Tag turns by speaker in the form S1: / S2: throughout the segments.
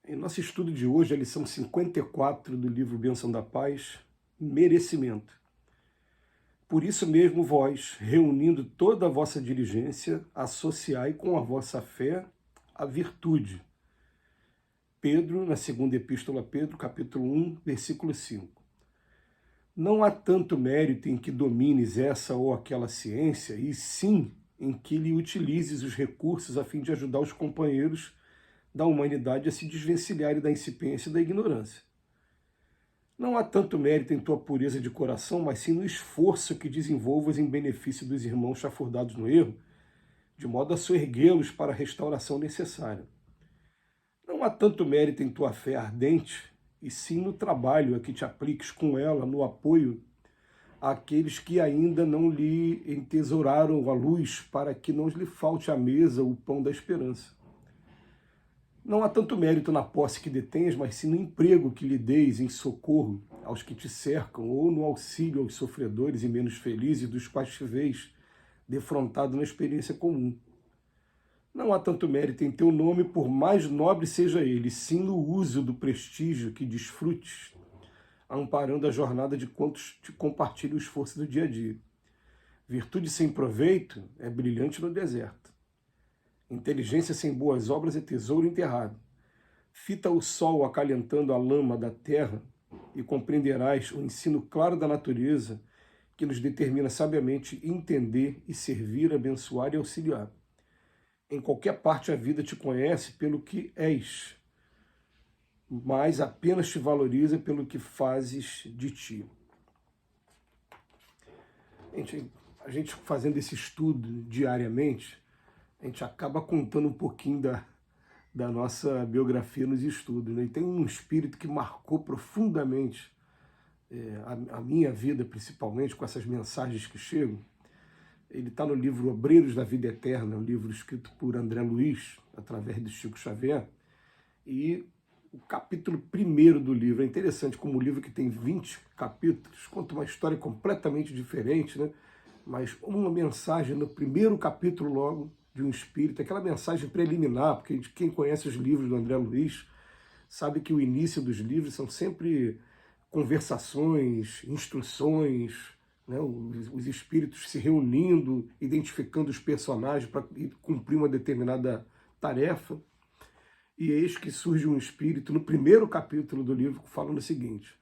S1: Em nosso estudo de hoje, a lição 54 do livro Bênção da Paz, merecimento. Por isso mesmo vós, reunindo toda a vossa diligência, associai com a vossa fé a virtude. Pedro, na segunda epístola a Pedro, capítulo 1, versículo 5. Não há tanto mérito em que domines essa ou aquela ciência, e sim em que lhe utilizes os recursos a fim de ajudar os companheiros da humanidade a se desvencilharem da incipiência e da ignorância. Não há tanto mérito em tua pureza de coração, mas sim no esforço que desenvolvas em benefício dos irmãos chafurdados no erro, de modo a soerguê-los para a restauração necessária. Não há tanto mérito em tua fé ardente, e sim no trabalho a que te apliques com ela no apoio àqueles que ainda não lhe entesouraram a luz, para que não lhe falte à mesa o pão da esperança. Não há tanto mérito na posse que detens, mas sim no emprego que lhe deis em socorro aos que te cercam, ou no auxílio aos sofredores e menos felizes, dos quais te vês defrontado na experiência comum. Não há tanto mérito em teu nome, por mais nobre seja ele, sim no uso do prestígio que desfrutes, amparando a jornada de quantos te compartilham o esforço do dia a dia. Virtude sem proveito é brilhante no deserto. Inteligência sem boas obras é tesouro enterrado. Fita o sol acalentando a lama da terra e compreenderás o ensino claro da natureza que nos determina sabiamente entender e servir, abençoar e auxiliar. Em qualquer parte a vida te conhece pelo que és, mas apenas te valoriza pelo que fazes de ti. A gente fazendo esse estudo diariamente, a gente acaba contando um pouquinho da nossa biografia nos estudos, né? E tem um espírito que marcou profundamente a minha vida, principalmente, com essas mensagens que chegam. Ele está no livro Obreiros da Vida Eterna, um livro escrito por André Luiz, através de Chico Xavier, e o capítulo 1º do livro, é interessante como o livro que tem 20 capítulos, conta uma história completamente diferente, né? Mas uma mensagem no primeiro capítulo logo, de um espírito, aquela mensagem preliminar, porque quem conhece os livros do André Luiz sabe que o início dos livros são sempre conversações, instruções, né? Os espíritos se reunindo, identificando os personagens para cumprir uma determinada tarefa. E eis que surge um espírito no primeiro capítulo do livro falando o seguinte,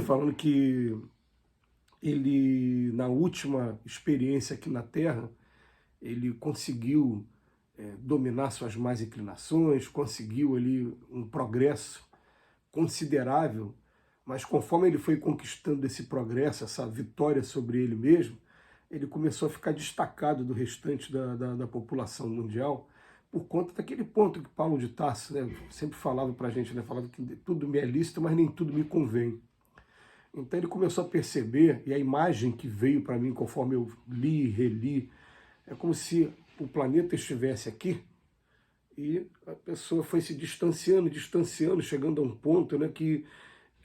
S1: falando que ele, na última experiência aqui na Terra, ele conseguiu dominar suas más inclinações, conseguiu ali um progresso considerável, mas conforme ele foi conquistando esse progresso, essa vitória sobre ele mesmo, ele começou a ficar destacado do restante da população mundial, por conta daquele ponto que Paulo de Tarso, né, sempre falava para a gente, né, falava que tudo me é lícito, mas nem tudo me convém. Então ele começou a perceber, e a imagem que veio para mim conforme eu li e reli, é como se o planeta estivesse aqui e a pessoa foi se distanciando, distanciando, chegando a um ponto, né, que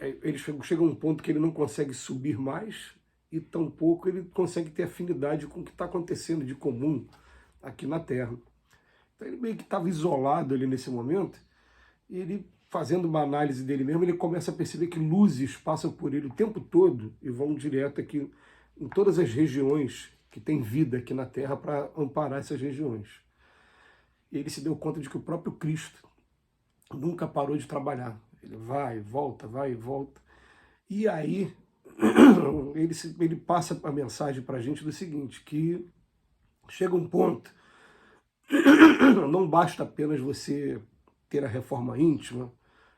S1: ele chega a um ponto que ele não consegue subir mais e tampouco ele consegue ter afinidade com o que está acontecendo de comum aqui na Terra. Então ele meio que estava isolado ali nesse momento e ele, fazendo uma análise dele mesmo, ele começa a perceber que luzes passam por ele o tempo todo e vão direto aqui em todas as regiões que tem vida aqui na Terra para amparar essas regiões. E ele se deu conta de que o próprio Cristo nunca parou de trabalhar. Ele vai e volta, vai e volta. E aí ele passa a mensagem para a gente do seguinte, que chega um ponto, não basta apenas você ter a reforma íntima,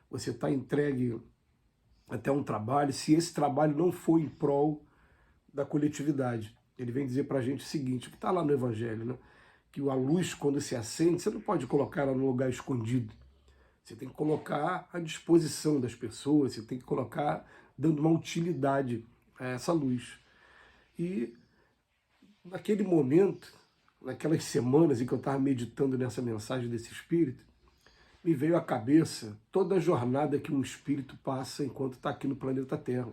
S1: você está entregue até um trabalho, se esse trabalho não for em prol da coletividade. Ele vem dizer para a gente o seguinte, que está lá no Evangelho, né? Que a luz, quando se acende, você não pode colocar ela num lugar escondido. Você tem que colocar à disposição das pessoas, você tem que colocar dando uma utilidade a essa luz. E naquele momento, naquelas semanas em que eu estava meditando nessa mensagem desse espírito, me veio à cabeça toda a jornada que um espírito passa enquanto está aqui no planeta Terra.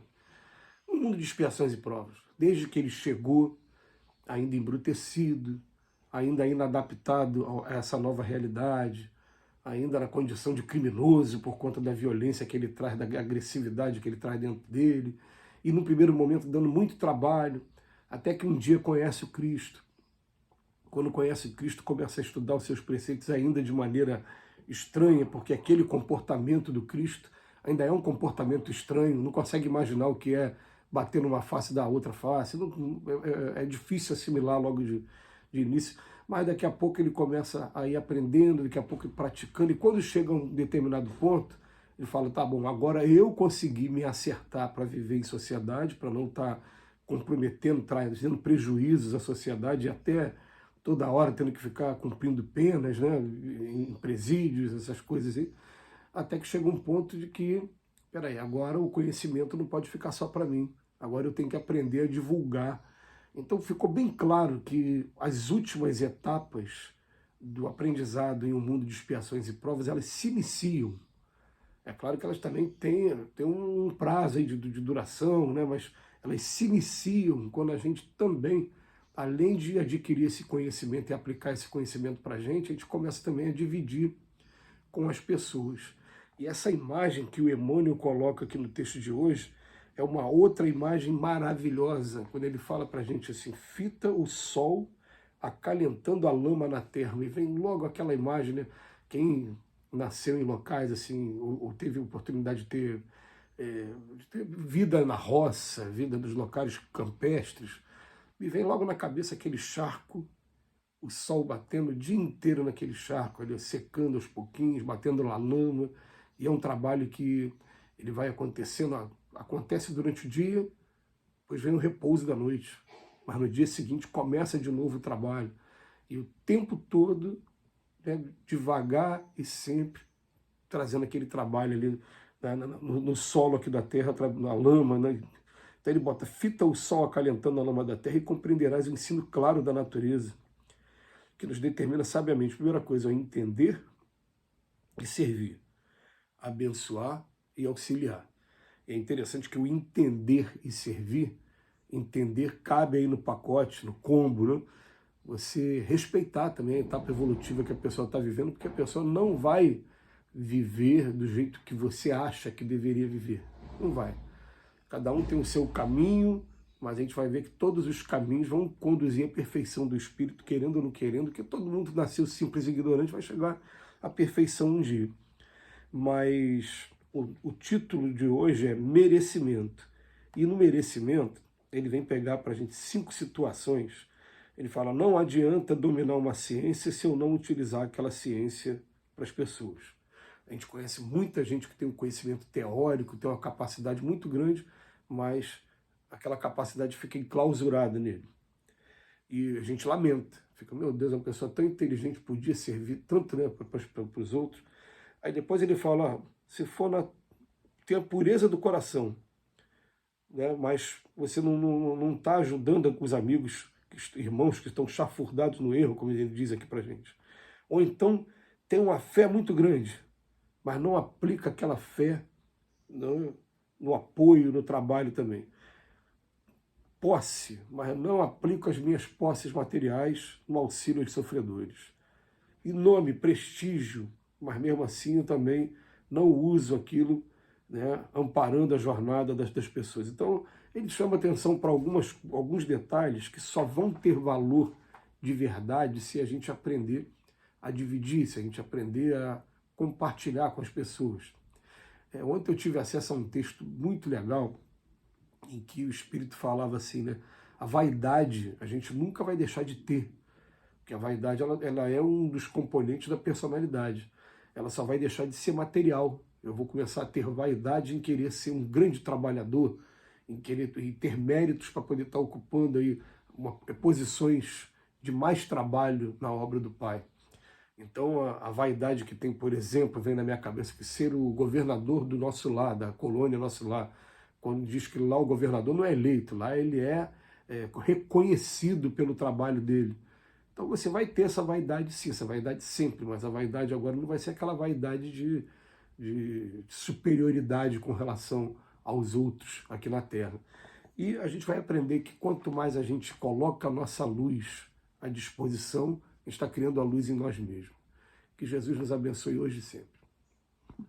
S1: Um mundo de expiações e provas. Desde que ele chegou, ainda embrutecido, ainda inadaptado a essa nova realidade, ainda na condição de criminoso por conta da violência que ele traz, da agressividade que ele traz dentro dele, e no primeiro momento dando muito trabalho, até que um dia conhece o Cristo. Quando conhece o Cristo, começa a estudar os seus preceitos ainda de maneira estranha, porque aquele comportamento do Cristo ainda é um comportamento estranho, não consegue imaginar o que é bater numa face da outra face, é difícil assimilar logo de início, mas daqui a pouco ele começa a ir aprendendo, daqui a pouco praticando, e quando chega a um determinado ponto, ele fala, tá bom, agora eu consegui me acertar para viver em sociedade, para não estar comprometendo, trazendo prejuízos à sociedade, e até toda hora tendo que ficar cumprindo penas, né, em presídios, essas coisas aí, até que chega um ponto de que, peraí, agora o conhecimento não pode ficar só para mim, agora eu tenho que aprender a divulgar. Então ficou bem claro que as últimas etapas do aprendizado em um mundo de expiações e provas, elas se iniciam. É claro que elas também têm um prazo aí de duração, né? Mas elas se iniciam quando a gente também, além de adquirir esse conhecimento e aplicar esse conhecimento para a gente começa também a dividir com as pessoas. E essa imagem que o Emmanuel coloca aqui no texto de hoje é uma outra imagem maravilhosa, quando ele fala para a gente assim, fita o sol acalentando a lama na terra. E vem logo aquela imagem, né? Quem nasceu em locais assim, ou teve oportunidade de ter vida na roça, vida nos locais campestres, me vem logo na cabeça aquele charco, o sol batendo o dia inteiro naquele charco, ali, secando aos pouquinhos, batendo na lama, e é um trabalho que ele vai acontecendo, acontece durante o dia, depois vem o repouso da noite, mas no dia seguinte começa de novo o trabalho, e o tempo todo, né, devagar e sempre, trazendo aquele trabalho ali no solo aqui da terra, na lama, né? Então ele bota, fita o sol acalentando a lama da terra e compreenderás o ensino claro da natureza, que nos determina sabiamente, primeira coisa, é entender e servir, abençoar e auxiliar. É interessante que o entender e servir, entender cabe aí no pacote, no combo, né? Você respeitar também a etapa evolutiva que a pessoa está vivendo, porque a pessoa não vai viver do jeito que você acha que deveria viver. Não vai. Cada um tem o seu caminho, mas a gente vai ver que todos os caminhos vão conduzir à perfeição do espírito, querendo ou não querendo, que todo mundo nasceu simples e ignorante, vai chegar à perfeição um dia. Mas o título de hoje é merecimento. E no merecimento, ele vem pegar para a gente 5 situações. Ele fala, não adianta dominar uma ciência se eu não utilizar aquela ciência para as pessoas. A gente conhece muita gente que tem um conhecimento teórico, tem uma capacidade muito grande, mas aquela capacidade fica enclausurada nele. E a gente lamenta, fica, meu Deus, uma pessoa tão inteligente podia servir tanto, né, para os outros. Aí depois ele fala, se for ter a pureza do coração, né, mas você não está ajudando os amigos, irmãos que estão chafurdados no erro, como ele diz aqui para a gente. Ou então tem uma fé muito grande, mas não aplica aquela fé no apoio, no trabalho também. Posse, mas não aplico as minhas posses materiais no auxílio aos sofredores. E nome, prestígio, mas mesmo assim eu também não uso aquilo, né, amparando a jornada das pessoas. Então, ele chama atenção para alguns detalhes que só vão ter valor de verdade se a gente aprender a dividir, se a gente aprender a compartilhar com as pessoas. Ontem eu tive acesso a um texto muito legal em que o Espírito falava assim, né? A vaidade a gente nunca vai deixar de ter, porque a vaidade ela é um dos componentes da personalidade. Ela só vai deixar de ser material. Eu vou começar a ter vaidade em querer ser um grande trabalhador, em ter méritos para poder estar ocupando aí posições de mais trabalho na obra do Pai. Então, a vaidade que tem, por exemplo, vem na minha cabeça que ser o governador do nosso lar, da colônia nosso lar, quando diz que lá o governador não é eleito, lá ele é reconhecido pelo trabalho dele. Então você vai ter essa vaidade sim, essa vaidade sempre, mas a vaidade agora não vai ser aquela vaidade de superioridade com relação aos outros aqui na Terra. E a gente vai aprender que quanto mais a gente coloca a nossa luz à disposição, a gente está criando a luz em nós mesmos. Que Que Jesus nos abençoe hoje e sempre.